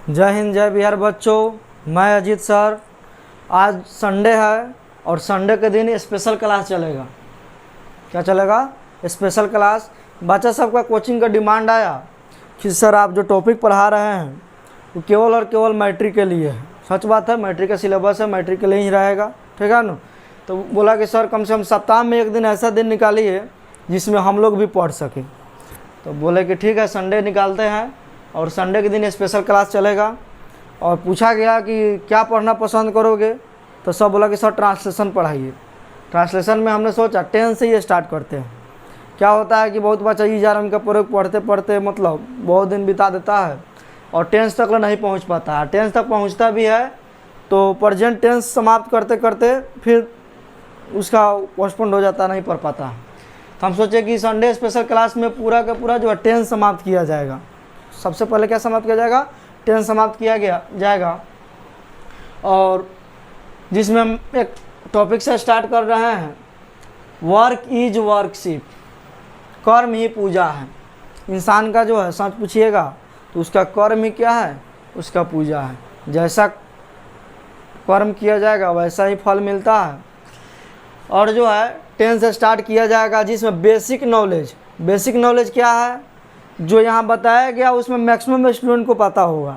जय हिंद जय बिहार बच्चों, मैं अजीत सर। आज संडे है और संडे के दिन स्पेशल क्लास चलेगा। क्या चलेगा? Special class. बच्चा सबका कोचिंग का डिमांड आया कि सर आप जो टॉपिक पढ़ा रहे हैं वो केवल और केवल मैट्रिक के लिए है। सच बात है, मैट्रिक का सिलेबस है, मैट्रिक के लिए ही रहेगा। ठीक है ना? तो बोला कि सर कम से कम सप्ताह में एक दिन ऐसा दिन निकालिए जिसमें हम लोग भी पढ़ सकें। तो बोले कि ठीक है, संडे निकालते हैं और संडे के दिन स्पेशल क्लास चलेगा। और पूछा गया कि क्या पढ़ना पसंद करोगे, तो सब बोला कि सर ट्रांसलेशन पढ़ाइए। ट्रांसलेशन में हमने सोचा टेंस से ही स्टार्ट करते हैं। क्या होता है कि बहुत बच्चा ईजारम का प्रयोग पढ़ते पढ़ते मतलब बहुत दिन बिता देता है और टेंस तक नहीं पहुंच पाता है। टेंस तक पहुंचता भी है तो प्रेजेंट टेंस समाप्त करते करते फिर उसका पोस्टपोन हो जाता, नहीं पढ़ पाता। तो हम सोचे कि संडे स्पेशल क्लास में पूरा का पूरा जो है टेंस समाप्त किया जाएगा। सबसे पहले क्या समाप्त किया जाएगा? टेंस समाप्त किया जाएगा। और जिसमें हम एक टॉपिक से स्टार्ट कर रहे हैं, वर्क इज वर्कशिप। कर्म ही पूजा है। इंसान का जो है सच पूछिएगा तो उसका कर्म ही क्या है? उसका पूजा है। जैसा कर्म किया जाएगा वैसा ही फल मिलता है। और जो है टेंस से स्टार्ट किया जाएगा जिसमें बेसिक नॉलेज क्या है जो यहाँ बताया गया उसमें मैक्सिमम स्टूडेंट को पता होगा।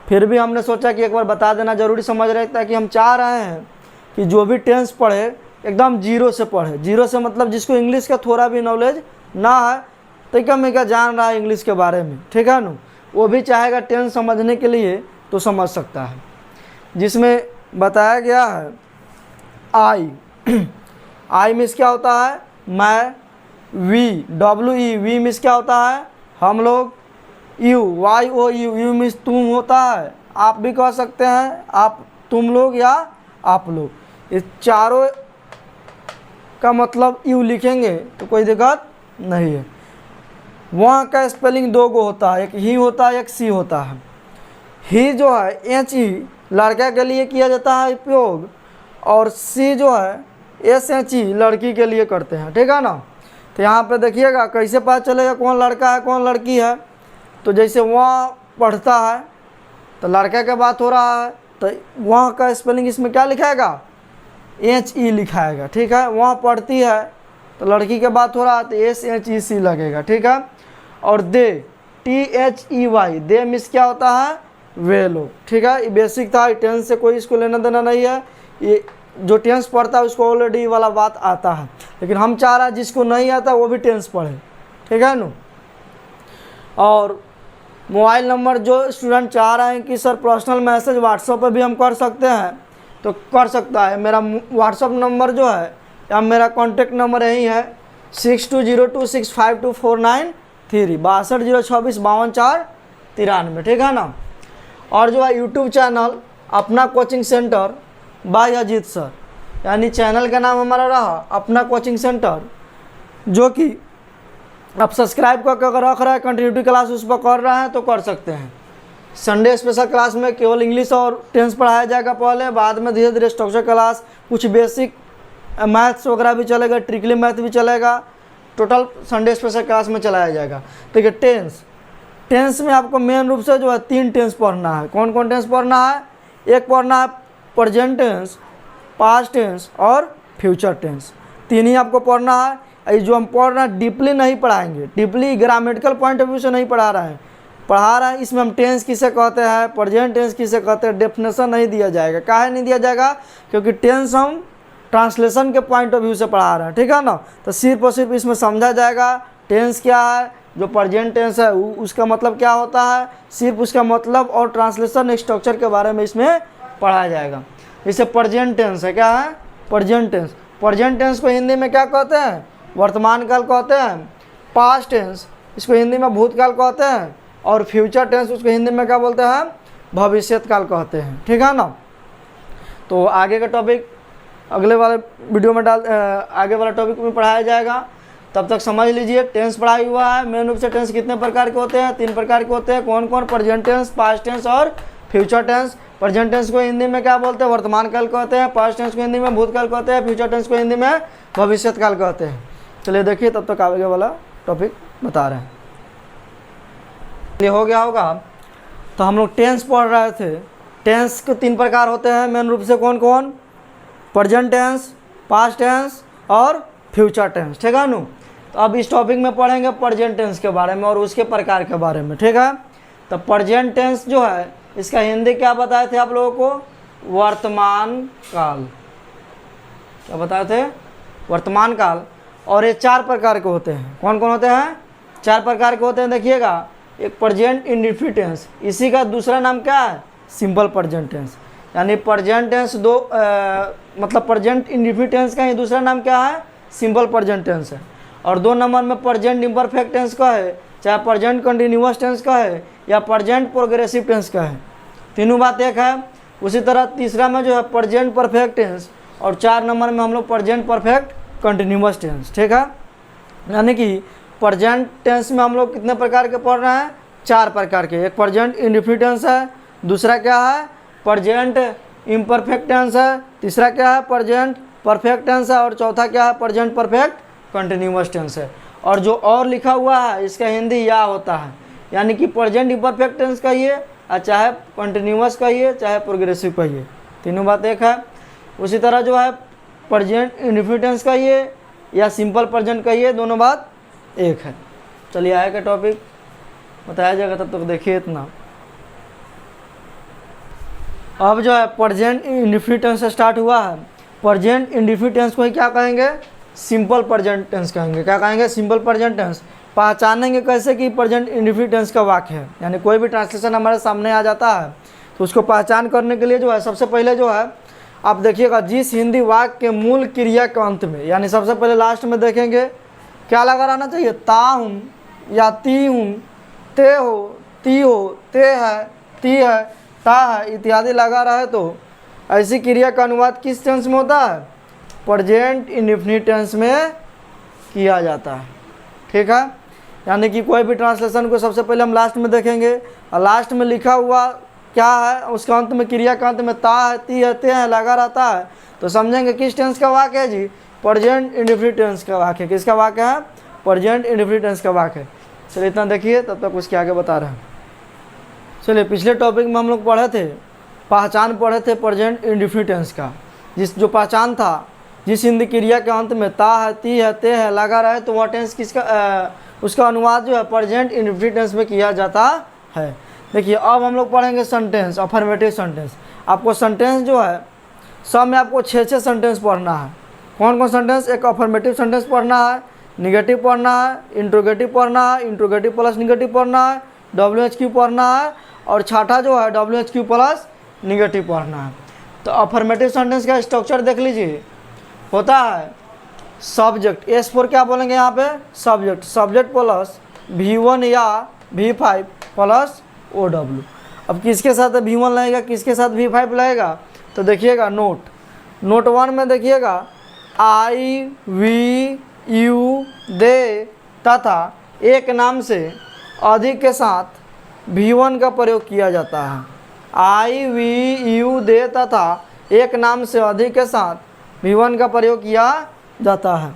फिर भी हमने सोचा कि एक बार बता देना ज़रूरी समझ रहे, ताकि हम चाह रहे हैं कि जो भी टेंस पढ़े एकदम जीरो से पढ़े। जीरो से मतलब जिसको इंग्लिश का थोड़ा भी नॉलेज ना है तो क्या मैं क्या जान रहा है इंग्लिश के बारे में, ठीक है ना, वो भी चाहेगा टेंस समझने के लिए तो समझ सकता है। जिसमें बताया गया है आई मीन्स क्या होता है? मैं। वी मीन्स क्या होता है? हम लोग। यू मीन्स तुम होता है। आप भी कह सकते हैं आप, तुम लोग या आप लोग। इस चारों का मतलब यू लिखेंगे तो कोई दिक्कत नहीं है। वहाँ का स्पेलिंग दो गो होता है, एक ही होता है एक सी होता है। ही जो है एच लड़का के लिए किया जाता है उपयोग, और सी जो है एच लड़की के लिए करते हैं। ठीक है ना? तो यहाँ पे देखिएगा कैसे पता चलेगा कौन लड़का है कौन लड़की है। तो जैसे वहाँ पढ़ता है तो लड़का के बात हो रहा है तो वहाँ का स्पेलिंग इसमें क्या लिखाएगा? HE लिखाएगा। ठीक है? वहाँ पढ़ती है तो लड़की के बात हो रहा है तो SHEC लगेगा। ठीक है? और दे THEY, दे मिस क्या होता है? वे लोग। ठीक है? ये बेसिक था, टेंस से कोई इसको लेना देना नहीं है। ये जो टेंस पढ़ता है उसको ऑलरेडी वाला बात आता है, लेकिन हम चाह रहे हैं जिसको नहीं आता वो भी टेंस पढ़े। ठीक है ना? और मोबाइल नंबर जो स्टूडेंट चाह रहे हैं कि सर पर्सनल मैसेज व्हाट्सएप पे भी हम कर सकते हैं तो कर सकता है। मेरा व्हाट्सएप नंबर जो है या मेरा कॉन्टेक्ट नंबर यही है 6202652493 6202265293। ठीक है ना? और जो है यूट्यूब चैनल अपना coaching centre by Ajit sir, यानी चैनल का नाम हमारा रहा अपना कोचिंग सेंटर, जो कि आप सब्सक्राइब करके अगर रख रहे हैं कंटिन्यूटी क्लास उस पर कर रहे हैं तो कर सकते हैं। संडे स्पेशल क्लास में केवल इंग्लिश और टेंस पढ़ाया जाएगा पहले, बाद में धीरे धीरे स्ट्रक्चर क्लास, कुछ बेसिक मैथ्स वगैरह भी चलेगा, ट्रिकली मैथ भी चलेगा। टोटल संडे स्पेशल क्लास में चलाया जाएगा। देखिए टेंस में आपको मेन रूप से जो है 3 टेंस पढ़ना है। कौन कौन टेंस पढ़ना है? एक पढ़ना है प्रेजेंट टेंस, पास्ट टेंस और फ्यूचर टेंस। 3 ही आपको पढ़ना है। ये जो हम पढ़ रहे हैं डीपली नहीं पढ़ाएंगे, deeply grammatical point of view से नहीं पढ़ा रहे हैं। इसमें हम टेंस किसे कहते हैं, प्रेजेंट टेंस किसे कहते हैं, डेफिनेशन नहीं दिया जाएगा। काहे नहीं दिया जाएगा? क्योंकि टेंस हम ट्रांसलेशन के पॉइंट ऑफ व्यू से पढ़ा रहे हैं। ठीक है ना? तो सिर्फ और सिर्फ इसमें समझा जाएगा टेंस क्या है, जो प्रेजेंट टेंस है उसका मतलब क्या होता है, सिर्फ उसका मतलब और ट्रांसलेशन स्ट्रक्चर के बारे में इसमें पढ़ाया जाएगा। जैसे प्रेजेंट टेंस है, क्या है? प्रेजेंट टेंस को हिंदी में क्या कहते हैं? वर्तमान काल कहते हैं। पास्ट टेंस इसको हिंदी में भूतकाल कहते हैं। और फ्यूचर टेंस उसको हिंदी में क्या बोलते हैं? भविष्यत काल कहते हैं। ठीक है ना? तो आगे का टॉपिक अगले वाले वीडियो में आगे वाला टॉपिक में पढ़ाया जाएगा। तब तक समझ लीजिए टेंस पढ़ाई हुआ है। मेन रूप से टेंस कितने प्रकार के होते हैं? 3 प्रकार के होते हैं। कौन कौन? प्रेजेंट टेंस, पास्ट टेंस और फ्यूचर टेंस। प्रेजेंट टेंस को हिंदी में क्या बोलते हैं? वर्तमान काल कहते हैं। पास्ट टेंस को हिंदी में भूतकाल कहते हैं। फ्यूचर टेंस को हिंदी में भविष्यत काल कहते हैं। चलिए देखिए, तब तक आगे वाला टॉपिक बता रहे हैं। ये हो गया होगा तो हम लोग टेंस पढ़ रहे थे। टेंस के 3 प्रकार होते हैं मेन रूप से, कौन कौन? प्रेजेंट टेंस, पास्ट टेंस और फ्यूचर टेंस, ठीक है नु। तो अब इस टॉपिक में पढ़ेंगे प्रेजेंट टेंस के बारे में और उसके प्रकार के बारे में, ठीक है। तो प्रेजेंट टेंस जो है इसका हिंदी क्या बताए थे आप लोगों को? वर्तमान काल। क्या बताए थे? वर्तमान काल। और ये 4 प्रकार के होते हैं। कौन कौन होते हैं? 4 प्रकार के होते हैं, देखिएगा। एक प्रेजेंट इंडेफिनिट टेंस, इसी का दूसरा नाम क्या है? Simple present tense. यानी प्रेजेंट टेंस मतलब प्रेजेंट इंडेफिनिट टेंस का ही दूसरा नाम क्या है? सिंपल प्रेजेंट टेंस है। और 2 नंबर में प्रेजेंट इम्परफेक्ट टेंस का है, चाहे प्रेजेंट कंटिन्यूअस टेंस का है या प्रेजेंट प्रोग्रेसिव टेंस का है, तीनों बात एक है। उसी तरह तीसरा में जो है प्रेजेंट परफेक्ट टेंस, और 4 नंबर में हम लोग प्रेजेंट परफेक्ट कंटिन्यूअस टेंस, ठीक है। यानी कि प्रेजेंट टेंस में हम लोग कितने प्रकार के पढ़ रहे हैं? 4 प्रकार के। एक प्रेजेंट इंडेफिनिट टेंस है, दूसरा क्या है? प्रेजेंट इम्परफेक्ट टेंस है, तीसरा क्या है? प्रेजेंट परफेक्ट टेंस है, और चौथा क्या है? प्रेजेंट परफेक्ट कंटिन्यूअस टेंस है। और जो और लिखा हुआ है इसका हिंदी या होता है, यानी कि प्रेजेंट इम्परफेक्ट टेंस कहिए, और चाहे कंटिन्यूअस कहिए, चाहे प्रोग्रेसिव कहिए, तीनों बात एक है। उसी तरह जो है प्रेजेंट इंडेफिनिट टेंस कहिए या सिंपल प्रेजेंट कहिए, दोनों बात एक है। चलिए आगे का टॉपिक बताया जाएगा, तब तक देखिए इतना। अब जो है प्रेजेंट इंडेफिनिट टेंस से स्टार्ट हुआ है। प्रेजेंट इंडेफिनिट टेंस को ही क्या कहेंगे? सिंपल प्रेजेंट टेंस कहेंगे। क्या कहेंगे? Simple present tense. पहचानेंगे कैसे कि प्रेजेंट इंडेफिनिट टेंस का वाक्य है? यानी कोई भी ट्रांसलेशन हमारे सामने आ जाता है तो उसको पहचान करने के लिए जो है सबसे पहले जो है आप देखिएगा, जिस हिंदी वाक्य के मूल क्रिया के अंत में, यानी सबसे पहले लास्ट में देखेंगे क्या लगा रहना चाहिए? ता हूँ या ती हूँ, ते हो, ती हो, ते है, ती है, ता है इत्यादि लगा रहा है, तो ऐसी क्रिया का अनुवाद किस टेंस में होता है? प्रेजेंट इंडेफिनिट टेंस में किया जाता है, ठीक है। यानी कि कोई भी ट्रांसलेशन को सबसे पहले हम लास्ट में देखेंगे, और लास्ट में लिखा हुआ क्या है, उसका अंत में, क्रिया का अंत में ता है, ती है, ते है लगा रहता है, तो समझेंगे किस टेंस का वाक्य है जी? प्रेजेंट इंडेफिनिट टेंस का वाक्य है। किसका वाक्य है? प्रेजेंट इंडेफिनिट टेंस का वाक्य है। चलिए इतना देखिए, तब तक उसके आगे बता रहे हैं। चलिए पिछले टॉपिक में हम लोग पढ़े थे, पहचान पढ़े थे प्रेजेंट इंडेफिनिट टेंस का। जो पहचान था, जिस हिंदी क्रिया के अंत में ता है, ती है, ते है लगा रहा है, तो वह टेंस किसका उसका अनुवाद जो है प्रेजेंट इंडेफिनिट टेंस में किया जाता है। देखिए अब हम लोग पढ़ेंगे सेंटेंस, अफर्मेटिव सेंटेंस। आपको सेंटेंस जो है सब में आपको 6 सेंटेंस पढ़ना है। कौन कौन सेंटेंस? एक अफर्मेटिव सेंटेंस पढ़ना है, निगेटिव पढ़ना है, इंट्रोगेटिव पढ़ना है, इंट्रोगेटिव प्लस निगेटिव पढ़ना है, WHQ पढ़ना है, और छठा जो है WHQ प्लस निगेटिव पढ़ना है। तो अफर्मेटिव सेंटेंस का स्ट्रक्चर देख लीजिए, होता है सब्जेक्ट, S4 क्या बोलेंगे यहाँ पे? सब्जेक्ट, सब्जेक्ट प्लस V1 या V5 प्लस OW। अब किसके साथ V1 लगेगा, किसके साथ V5 लगेगा? तो देखिएगा नोट 1 में देखिएगा I, V, U, दे तथा एक नाम से अधिक के साथ V1 का प्रयोग किया जाता है। I, V, U, दे तथा एक नाम से अधिक के साथ V1 का प्रयोग किया जाता है।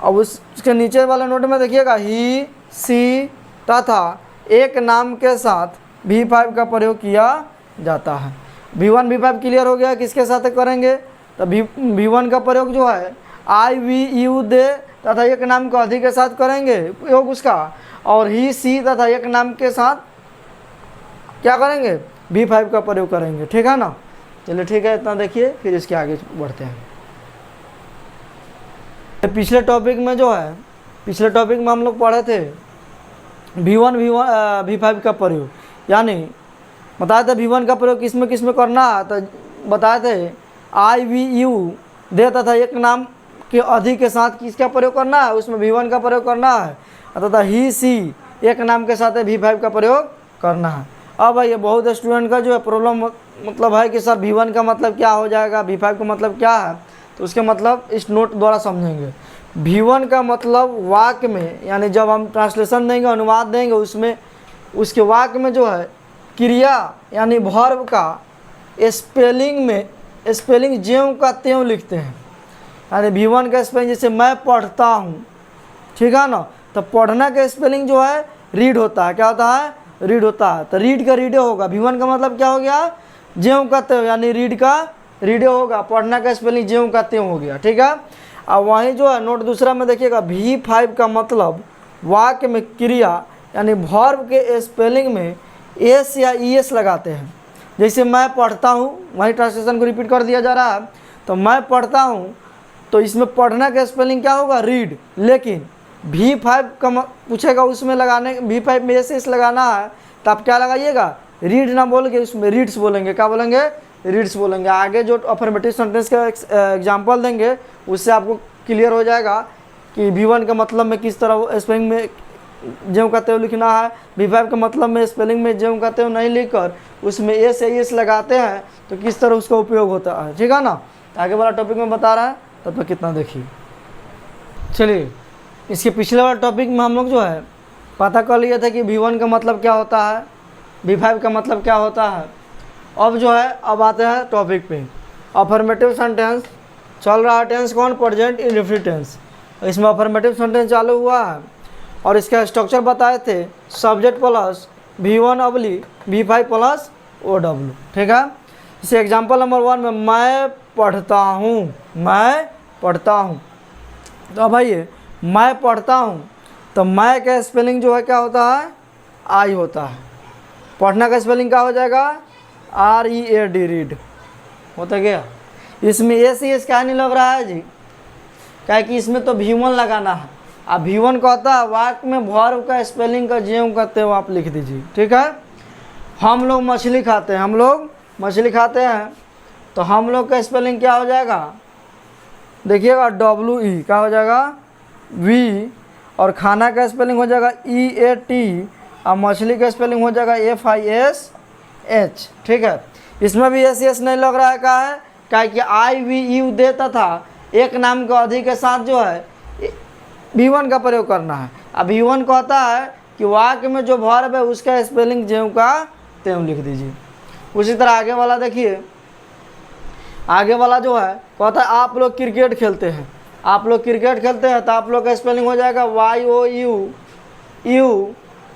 अब उसके नीचे वाले नोट में देखिएगा ही, सी तथा एक नाम के साथ V5 का प्रयोग किया जाता है। V1 V5 क्लियर हो गया, किसके साथ करेंगे? तो V1 का प्रयोग जो है I, V, U, दे तथा एक नाम को अधिक के साथ करेंगे प्रयोग उसका, और ही, सी तथा एक नाम के साथ क्या करेंगे? V5 का प्रयोग करेंगे, ठीक है ना। चलिए ठीक है, इतना देखिए, फिर इसके आगे बढ़ते हैं। पिछले टॉपिक में जो है, पिछले टॉपिक में हम लोग पढ़े थे V1 V5 का प्रयोग, यानी बताए थे V1 का प्रयोग किस में करना है, तो बताए थे I, V, U, दे तथा एक नाम के अधिक के साथ किसका प्रयोग करना है? उसमें V1 का प्रयोग करना है, तथा ही, सी एक नाम के साथ V5 का प्रयोग करना है। अब ये बहुत स्टूडेंट का जो है प्रॉब्लम मतलब है कि सर V1 का मतलब क्या हो जाएगा, V5 का मतलब क्या है? तो उसके मतलब इस नोट द्वारा समझेंगे। V1 का मतलब वाक्य में, यानी जब हम ट्रांसलेशन देंगे, अनुवाद देंगे, उसमें उसके वाक्य में जो है क्रिया यानी वर्ब का स्पेलिंग में स्पेलिंग ज्यों का त्यों लिखते हैं। यानी V1 का स्पेलिंग जैसे मैं पढ़ता हूँ, ठीक है ना, तो पढ़ना का स्पेलिंग जो है रीड होता है। क्या होता है? रीड होता है, तो रीड का रीडे होगा। V1 का मतलब क्या हो गया, ज्यों का त्यों, यानी रीड का रीडे होगा। पढ़ना का स्पेलिंग ज्यों का त्यों हो गया, ठीक है। अब वहीं जो है नोट दूसरा में देखिएगा, V5 का मतलब वाक्य में क्रिया यानी वर्ब के स्पेलिंग में एस या ईएस लगाते हैं। जैसे मैं पढ़ता हूँ, वहीं ट्रांसलेशन को रिपीट कर दिया जा रहा है। तो मैं पढ़ता हूँ, तो इसमें पढ़ना का स्पेलिंग क्या होगा, रीड। लेकिन V5 का पूछेगा, उसमें लगाने V5 में एस लगाना है, तो आप क्या लगाइएगा, रीड ना बोल के उसमें रीड्स बोलेंगे। क्या बोलेंगे, रीड्स बोलेंगे। आगे जो अफर्मेटिव सेंटेंस का एग्जाम्पल देंगे, उससे आपको क्लियर हो जाएगा कि V1 का मतलब में किस तरह स्पेलिंग में ज्यों का त्यों लिखना है। V5 का मतलब में स्पेलिंग में ज्यों का त्यों नहीं लिखकर उसमें एस या एस लगाते हैं, तो किस तरह उसका उपयोग होता है, ठीक है ना। आगे वाला टॉपिक में बता रहा है, तब तक कितना देखिए। चलिए, इसके पिछले वाला टॉपिक में हम लोग जो है पता कर लिए थे कि V1 का मतलब क्या होता है, V5 का मतलब क्या होता है। अब जो है, अब आते हैं टॉपिक पे। अफर्मेटिव सेंटेंस चल रहा है, टेंस कौन, प्रेजेंट इंडेफिनिट टेंस। इसमें अफर्मेटिव सेंटेंस चालू हुआ है और इसका स्ट्रक्चर बताए थे, subject plus V1 अबली V5 plus OW, ठीक है। इसे एग्जाम्पल नंबर 1 में, मैं पढ़ता हूँ, मैं पढ़ता हूँ। तो भाई मैं पढ़ता हूँ, तो मैं का स्पेलिंग जो है क्या होता है, आई होता है। पढ़ना का स्पेलिंग क्या हो जाएगा, READ, रीड होता गया। इसमें एस क्या नहीं लग रहा है जी, क्या कि इसमें तो V1 लगाना है। अब V1 कहता है वाक्य में वर्ब का स्पेलिंग का ज्यों का त्यों आप लिख दीजिए, ठीक है। हम लोग मछली खाते हैं, हम लोग मछली खाते हैं, तो हम लोग का स्पेलिंग क्या हो जाएगा, देखिएगा WE क्या हो जाएगा, V, और खाना का स्पेलिंग हो जाएगा EAT, और मछली का स्पेलिंग हो जाएगा FISH, ठीक है। इसमें भी एस नहीं लग रहा है, क्या है, क्या कि IVU देता था, एक नाम के अधिक के साथ जो है V1 का प्रयोग करना है। अब V1 कहता है कि वाक्य में जो वर्ब है उसका स्पेलिंग ज्यों का त्यों लिख दीजिए। उसी तरह आगे वाला देखिए, आगे वाला जो है कहता है आप लोग क्रिकेट खेलते हैं, आप लोग क्रिकेट खेलते हैं, तो आप लोग का स्पेलिंग हो जाएगा YOU।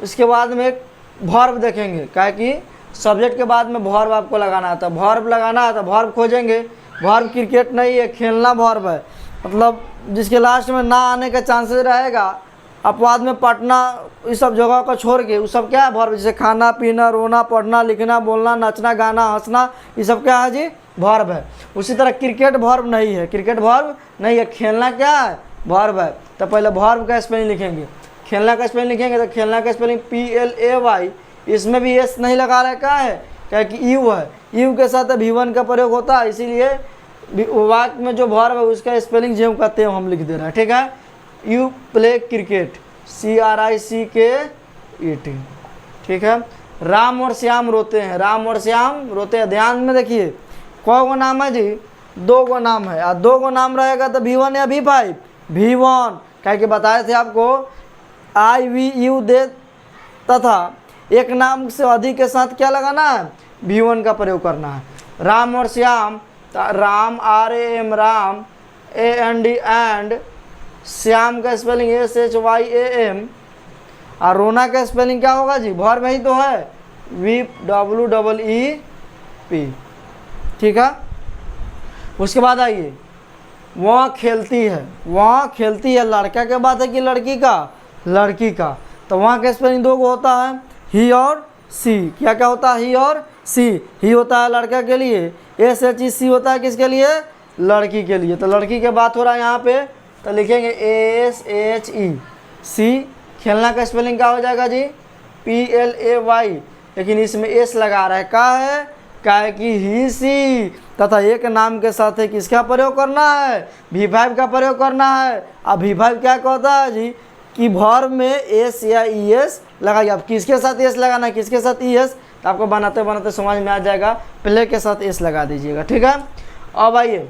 इसके बाद में एक वर्ब देखेंगे, क्या कि सब्जेक्ट के बाद में वर्ब आपको लगाना है, तो वर्ब लगाना है, तो वर्ब खोजेंगे। वर्ब क्रिकेट नहीं है, खेलना वर्ब है, मतलब जिसके लास्ट में ना आने का चांसेस रहेगा। अपवाद में पढ़ना, इस सब जगह को छोड़ के वो सब क्या है, वर्ब। जैसे खाना पीना, रोना, पढ़ना, लिखना, बोलना, नचना, गाना, हंसना, ये सब क्या है जी, वर्ब है। उसी तरह क्रिकेट वर्ब नहीं है, क्रिकेट वर्ब नहीं है, खेलना क्या है, वर्ब है। तो पहले वर्ब का स्पेलिंग लिखेंगे, खेलना का स्पेलिंग लिखेंगे, तो खेलना का स्पेलिंग PLAY। इसमें भी एस नहीं लगा रहा है, क्या है, क्या कि यू है, यू के साथ V1 का प्रयोग होता है, इसीलिए वाक्य में जो वर्ब है उसका स्पेलिंग ज्यों का त्यों हम लिख दे रहे हैं, ठीक है। यू प्ले क्रिकेट, CRICKET, ठीक है। राम और श्याम रोते हैं, राम और श्याम रोते हैं। ध्यान में देखिए, कौ नाम है जी, 2 नाम है, और 2 नाम रहेगा तो V1 या V5, V1, क्या कि बताए थे आपको IVU दे तथा एक नाम से अधिक के साथ क्या लगाना है, V1 का प्रयोग करना है। राम और Shyam, Ram RAM, Ram AND, and Shyam का स्पेलिंग SHYAM, और रोना का स्पेलिंग क्या होगा जी, वर्ब ही तो है, VWEP, ठीक है। उसके बाद आइए, वह खेलती है, वह खेलती है, लड़का के बात है कि लड़की का, लड़की का, तो वहाँ का स्पेलिंग 2 होता है, ही और सी। क्या क्या होता है, ही और सी। ही होता है लड़का के लिए, SHEC होता है किसके लिए, लड़की के लिए। तो लड़की के बात हो रहा है यहाँ पे, तो लिखेंगे SHEC। खेलना का स्पेलिंग क्या हो जाएगा जी, PLAY, लेकिन इसमें एस लगा रहा है, क्या है, क्या है कि ही सी, तथा एक नाम के साथ है किसका प्रयोग करना है, V5 का प्रयोग करना है। अब V5 क्या कहता है जी, कि वर्ब में एस या ES लगाइए। अब किसके साथ एस लगाना है, किसके साथ ES, तो आपको बनाते बनाते समझ में आ जाएगा, प्ले के साथ एस लगा दीजिएगा, ठीक है। अब आइए,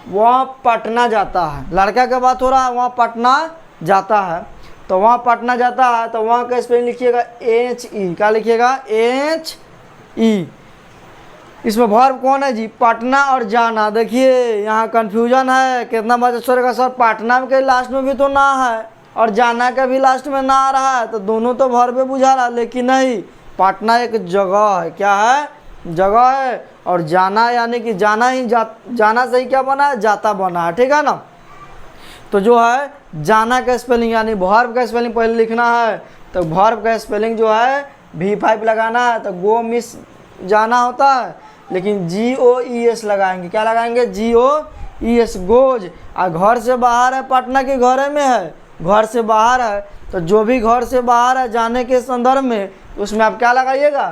वह पटना जाता है, लड़का का बात हो रहा है, वह पटना जाता है, तो वहाँ पटना जाता है, तो वहाँ का स्पेलिंग लिखिएगा HE। क्या लिखिएगा, HE। इसमें वर्ब कौन है जी, पटना और जाना। देखिए यहाँ कन्फ्यूजन है, कितना बच्चा सोचेगा सर पटना के लास्ट में भी तो ना है और जाना का भी लास्ट में ना आ रहा है, तो दोनों तो वर्ब बुझा रहा, लेकिन नहीं, पटना एक जगह है, क्या है, जगह है। और जाना यानी कि जाना ही जाना से ही क्या बना है, जाता बना है, ठीक है ना। तो जो है जाना का स्पेलिंग यानी वर्ब का स्पेलिंग पहले लिखना है। तो वर्ब का स्पेलिंग जो है V5 लगाना है। तो गो मिस जाना होता है, लेकिन GOES लगाएंगे, क्या लगाएंगे, GOES, गोज। और घर से बाहर है, पटना के घर में है, घर से बाहर है। तो जो भी घर से बाहर है जाने के संदर्भ में, उसमें आप क्या लगाइएगा,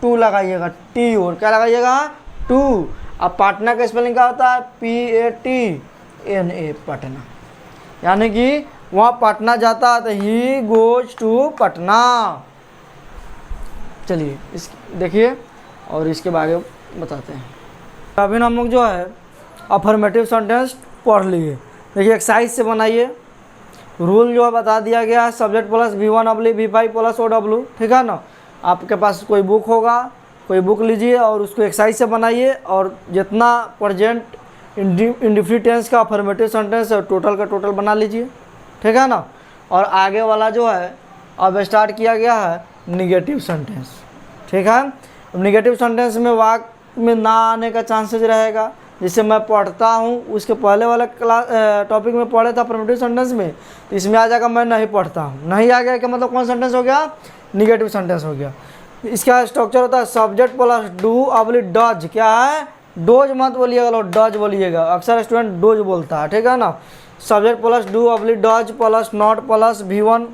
टू लगाइएगा, टी, और क्या लगाइएगा, टू। अब पटना का स्पेलिंग क्या होता है, PATNA, पटना, यानी कि वहाँ पटना जाता है। तो ही गोज टू पटना। चलिए इस देखिए और इसके बारे में बताते हैं। अभी हम लोग जो है अफर्मेटिव सेंटेंस पढ़ लिए। देखिए एक्सरसाइज से बनाइए। रूल जो है बता दिया गया है, subject plus V1/V5 plus OW, ठीक है ना। आपके पास कोई बुक होगा, कोई बुक लीजिए और उसको एक्सरसाइज से बनाइए। और जितना प्रेजेंट इंडिफिनिट टेंस का अफर्मेटिव सेंटेंस है टोटल का टोटल बना लीजिए, ठीक है ना। और आगे वाला जो है अब स्टार्ट किया गया है निगेटिव सेंटेंस, ठीक है। निगेटिव सेंटेंस में वाक्य में ना आने का चांसेस रहेगा। जैसे मैं पढ़ता हूँ, उसके पहले वाला क्लास टॉपिक में पढ़े था अफर्मेटिव सेंटेंस में, तो इसमें आ जाएगा मैं नहीं पढ़ता हूँ। नहीं आ गया क्या मतलब कौन सेंटेंस हो गया, निगेटिव सेंटेंस हो गया। इसका स्ट्रक्चर होता है सब्जेक्ट प्लस डू/डज, क्या है, डोज मत बोलिएगा, लोग डज बोलिएगा। अक्सर स्टूडेंट डोज बोलता है, ठीक है ना। Subject plus do does plus not plus V1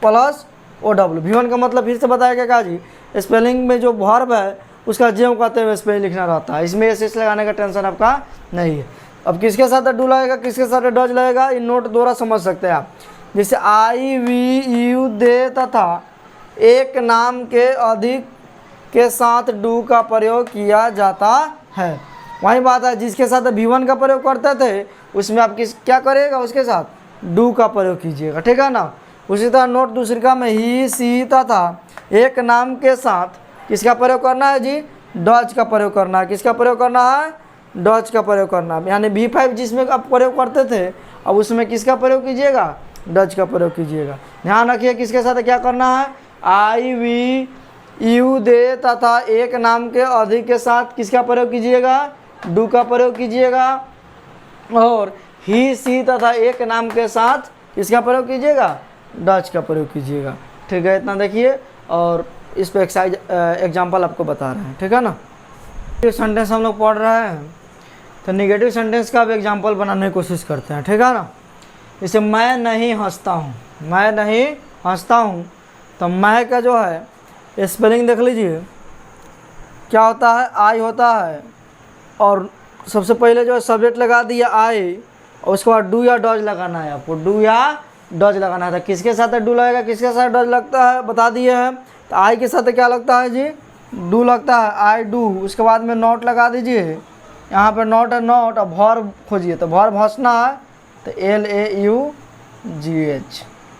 plus OW। V1 का मतलब फिर से बताया गया क्या जी, स्पेलिंग में जो वर्ब है उसका जेम कहते हुए स्पेलिंग लिखना रहता है। इसमें एस लगाने का टेंशन आपका नहीं है। अब किसके साथ डू लगेगा, किसके साथ डज लगेगा, इन नोट द्वारा समझ सकते हैं आप। जैसे I, we, you, they तथा एक नाम के अधिक के साथ डू का प्रयोग किया जाता है। वही बात है, जिसके साथ V1 का प्रयोग करते थे उसमें आप क्या करिएगा, उसके साथ डू का प्रयोग कीजिएगा, ठीक है ना। उसी तरह नोट दूसरी का में ही, सी तथा एक नाम के साथ किसका प्रयोग करना है जी, डज का प्रयोग करना है। किसका प्रयोग करना है, डज का प्रयोग करना है। यानी V5 जिसमें आप प्रयोग करते थे अब उसमें किसका प्रयोग कीजिएगा, डज का प्रयोग कीजिएगा। ध्यान रखिए किसके साथ क्या करना है, I, we, you, they तथा एक नाम के अधिक के साथ किसका प्रयोग कीजिएगा, डू का प्रयोग कीजिएगा। और ही, सी तथा एक नाम के साथ किसका प्रयोग कीजिएगा, डज का प्रयोग कीजिएगा, ठीक है। इतना देखिए और इस पर एक्सरसाइज एग्जाम्पल आपको बता रहे हैं, ठीक है ना। ये सेंटेंस हम लोग पढ़ रहे हैं, तो निगेटिव सेंटेंस का भी एग्जाम्पल बनाने की कोशिश करते हैं, ठीक है ना। जैसे मैं नहीं हंसता हूँ, मैं नहीं हंसता हूँ। तो मैं का जो है स्पेलिंग देख लीजिए, क्या होता है, आई होता है। और सबसे पहले जो है सब्जेक्ट लगा दिया आई, और उसके बाद डू या डज लगाना है आपको, डू या डज लगाना है। तो किसके साथ डू लगेगा, किसके साथ डज लगता है बता दिए हैं। तो आई के साथ क्या लगता है जी, डू लगता है, आई डू। उसके बाद में नॉट लगा दीजिए, यहाँ पे नॉट है, नॉट। अब वर्ब खोजिए, तो वर्ब हंसना है, तो LAUGH।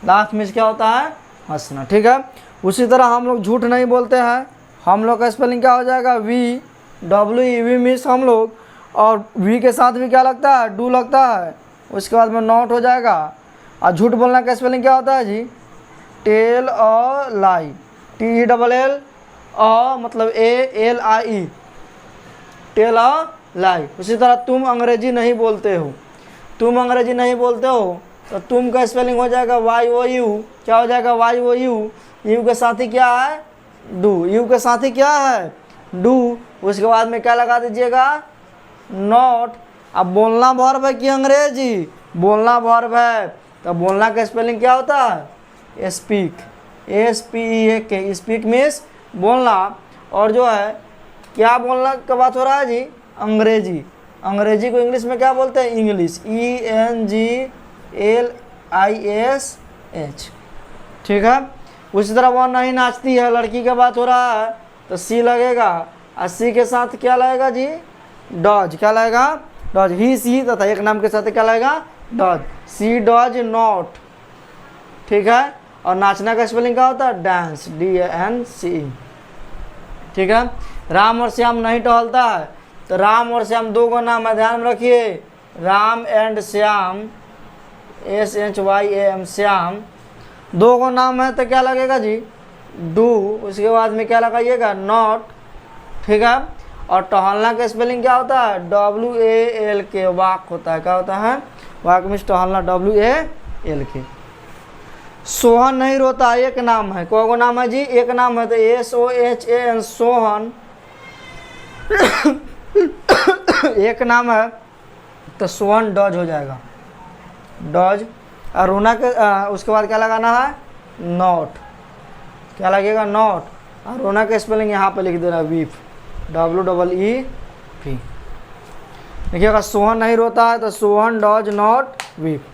लास्ट में क्या होता है, हंसना, ठीक है। उसी तरह हम लोग झूठ नहीं बोलते हैं, हम लोग का स्पेलिंग क्या हो जाएगा, VWEV मीन्स हम लोग। और वी के साथ भी क्या लगता है, डू लगता है। उसके बाद में नॉट हो जाएगा। और झूठ बोलना का स्पेलिंग क्या होता है जी, टेल अ लाई, TELL मतलब ALIE, टेल अ लाई। उसी तरह तुम अंग्रेजी नहीं बोलते हो, तुम अंग्रेजी नहीं बोलते हो, तो तुम का स्पेलिंग हो जाएगा YOU। क्या हो जाएगा, YOU। यू के साथ ही क्या है, डू। यू के साथ ही क्या है, डू। उसके बाद में क्या लगा दीजिएगा, नॉट। अब बोलना वर्ब है कि अंग्रेजी, बोलना वर्ब है। तो बोलना का स्पेलिंग क्या होता है, स्पीक, SPEAK। स्पीक मीन्स बोलना। और जो है क्या बोलना का बात हो रहा है जी, अंग्रेजी। अंग्रेजी को इंग्लिश में क्या बोलते हैं, इंग्लिश, ENGLISH, ठीक है। उसी तरह वह नहीं नाचती है, लड़की का बात हो रहा है, तो सी लगेगा। और सी के साथ क्या लगेगा जी, डज। क्या लगेगा, डज। ही, सी तथा एक नाम के साथ क्या लगेगा, डज। सी डज नॉट, ठीक है। और नाचना का स्पेलिंग क्या होता है, डांस, DANCE, ठीक है। राम और श्याम नहीं टहलता है, तो राम और श्याम दो गो नाम है, ध्यान रखिए, राम एंड श्याम, SHYAM, श्याम दो गो नाम है। तो क्या लगेगा जी, डू, उसके बाद में क्या लगाइएगा, नॉट, ठीक है। और टहलना का स्पेलिंग क्या होता है, WALK, वाक होता है, क्या होता है, वाक मीन्स टहलना, WALK। सोहन नहीं रोता एक नाम है, कौन नाम है जी, एक नाम है, तो SOHAN, सोहन एक नाम है, तो सोहन डॉज हो जाएगा, डॉज। और रोना के उसके बाद क्या लगाना है, नॉट, क्या लगेगा, नॉट। और रोना का स्पेलिंग यहाँ पे लिख देना, वीप, WEEP। देखिएगा, सोहन नहीं रोता है तो सोहन डॉज नॉट वीप।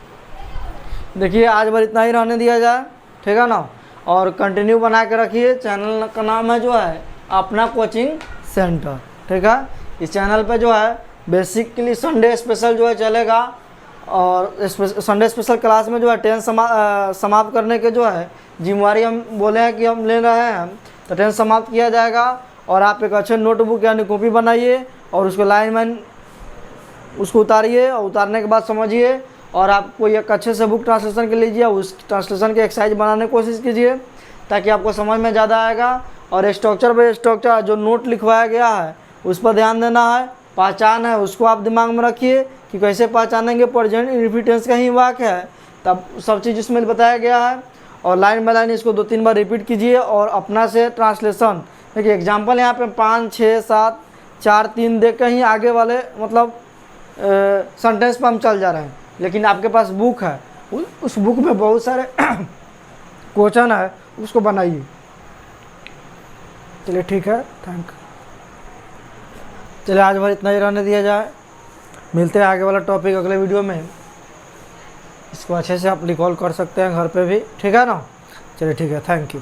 देखिए आज बार इतना ही रहने दिया जाए, ठीक है ना। और कंटिन्यू बना के रखिए। चैनल का नाम है जो है अपना कोचिंग सेंटर, ठीक है। इस चैनल पे जो है बेसिकली संडे स्पेशल जो है चलेगा, और संडे स्पेशल क्लास में जो है 10 समाप्त करने के जो है जिम्मेवारी हम बोले हैं कि हम ले रहे हैं, तो 10 समाप्त किया जाएगा। और आप एक अच्छे नोटबुक यानी कॉपी बनाइए और उसको लाइन वाइन उसको उतारिए, और उतारने के बाद समझिए, और आप कोई एक अच्छे से बुक ट्रांसलेशन के लीजिए, उस ट्रांसलेशन के एक्सरसाइज बनाने की कोशिश कीजिए ताकि आपको समझ में ज़्यादा आएगा। और स्ट्रक्चर बाय स्ट्रक्चर जो नोट लिखवाया गया है उस पर ध्यान देना है। पहचान है उसको आप दिमाग में रखिए कि कैसे पहचानेंगे, प्रेजेंट रिपीटेंस का ही वाक्य है, तब सब चीज़ इसमें बताया गया है। और लाइन बाय लाइन इसको 2-3 बार रिपीट कीजिए और अपना से ट्रांसलेशन। देखिए एग्जाम्पल यहाँ पे 5, 6, 7, 4, 3 देख कर ही आगे वाले मतलब सेंटेंस पर हम चल जा रहे हैं, लेकिन आपके पास बुक है, उस बुक में बहुत सारे क्वेश्चन है, उसको बनाइए। चलिए ठीक है, थैंक। चलिए आज भर इतना ही रहने दिया जाए, मिलते हैं आगे वाला टॉपिक अगले वीडियो में। इसको अच्छे से आप रिकॉल कर सकते हैं घर पे भी, ठीक है ना। चलिए ठीक है, थैंक यू।